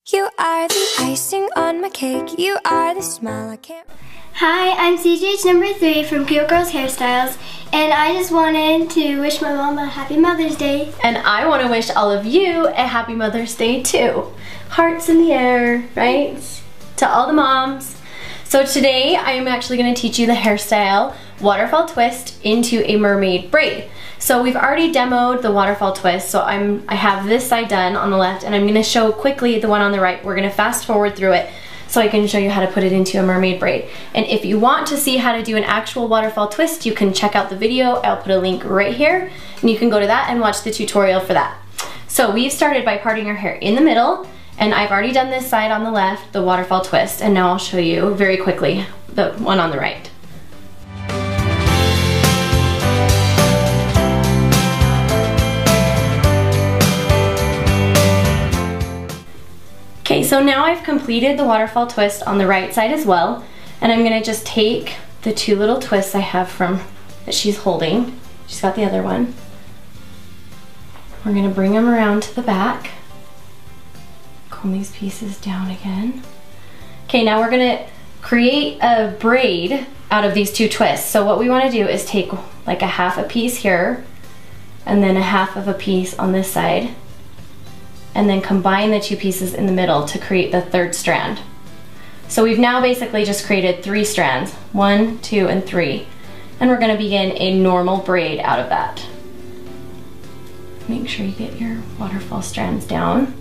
You are the icing on my cake. You are the smile I can't. Hi, I'm CJH number 3 from Cute Girls Hairstyles, and I just wanted to wish my mom a happy Mother's Day. And I want to wish all of you a happy Mother's Day too. Hearts in the air, right? To all the moms. So today I am actually going to teach you the hairstyle waterfall twist into a mermaid braid. So we've already demoed the waterfall twist, so I have this side done on the left, and I'm going to show quickly the one on the right. We're going to fast forward through it so I can show you how to put it into a mermaid braid. And if you want to see how to do an actual waterfall twist, you can check out the video. I'll put a link right here, and you can go to that and watch the tutorial for that. So we've started by parting our hair in the middle, and I've already done this side on the left, the waterfall twist, and now I'll show you very quickly the one on the right. Okay, so now I've completed the waterfall twist on the right side as well, and I'm gonna just take the two little twists I have from that she's holding. She's got the other one. We're gonna bring them around to the back. Comb these pieces down again. Okay, now we're gonna create a braid out of these two twists. So what we wanna do is take like a half a piece here, and then a half of a piece on this side, and then combine the two pieces in the middle to create the third strand. So we've now basically just created 3 strands, 1, 2, and 3. And we're gonna begin a normal braid out of that. Make sure you get your waterfall strands down.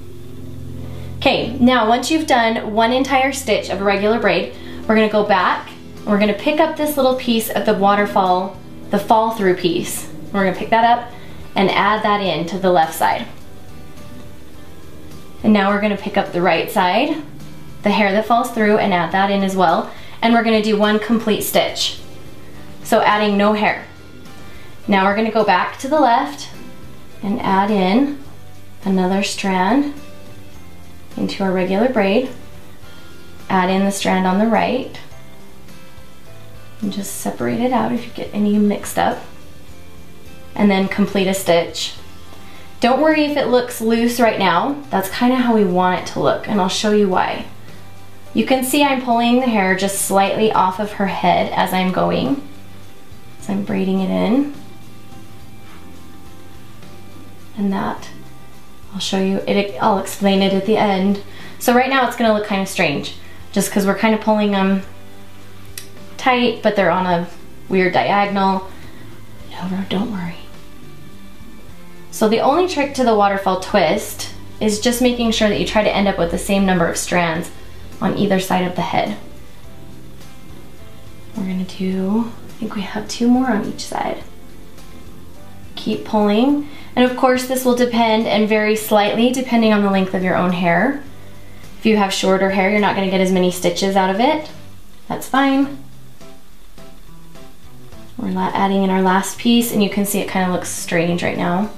Okay, now once you've done one entire stitch of a regular braid, we're gonna go back, and we're gonna pick up this little piece of the waterfall, the fall through piece. We're gonna pick that up and add that in to the left side. And now we're gonna pick up the right side, the hair that falls through, and add that in as well. And we're gonna do one complete stitch. So adding no hair. Now we're gonna go back to the left and add in another strand into our regular braid. Add in the strand on the right. And just separate it out if you get any mixed up. And then complete a stitch. Don't worry if it looks loose right now. That's kind of how we want it to look, and I'll show you why. You can see I'm pulling the hair just slightly off of her head as I'm going. So I'm braiding it in. And that, I'll show you, I'll explain it at the end. So right now it's gonna look kind of strange, just because we're kind of pulling them tight, but they're on a weird diagonal. No, don't worry. So the only trick to the waterfall twist is just making sure that you try to end up with the same number of strands on either side of the head. We're gonna do, I think we have 2 more on each side. Keep pulling. And of course this will depend and vary slightly depending on the length of your own hair. If you have shorter hair, you're not gonna get as many stitches out of it. That's fine. We're adding in our last piece, and you can see it kind of looks strange right now.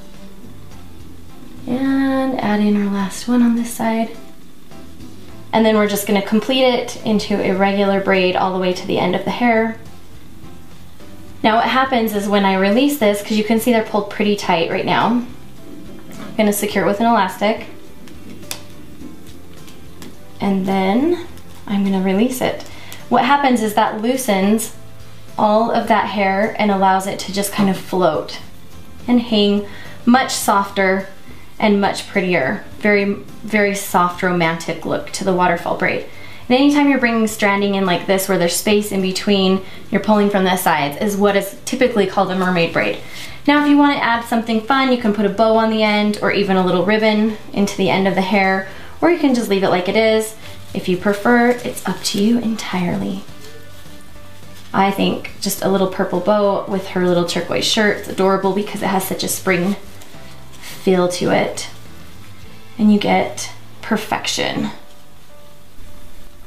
And add in our last one on this side. And then we're just gonna complete it into a regular braid all the way to the end of the hair. Now what happens is when I release this, because you can see they're pulled pretty tight right now, I'm gonna secure it with an elastic. And then I'm gonna release it. What happens is that loosens all of that hair and allows it to just kind of float and hang much softer and much prettier. Very, very soft, romantic look to the waterfall braid. And anytime you're bringing stranding in like this, where there's space in between, you're pulling from the sides, is what is typically called a mermaid braid. Now if you want to add something fun, you can put a bow on the end, or even a little ribbon into the end of the hair, or you can just leave it like it is. If you prefer, it's up to you entirely. I think just a little purple bow with her little turquoise shirt, it's adorable because it has such a spring feel to it, and you get perfection.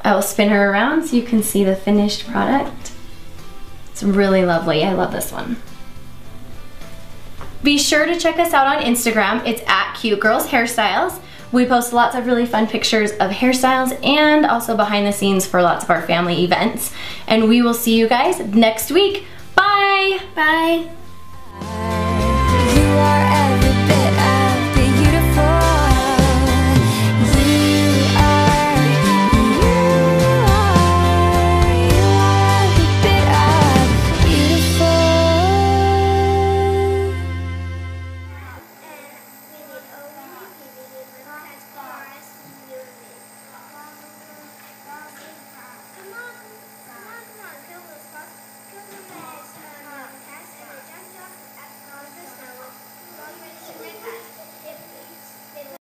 I'll spin her around so you can see the finished product. It's really lovely. I love this one. Be sure to check us out on Instagram. It's at Cute Girls Hairstyles. We post lots of really fun pictures of hairstyles and also behind the scenes for lots of our family events. And we will see you guys next week. Bye! Bye!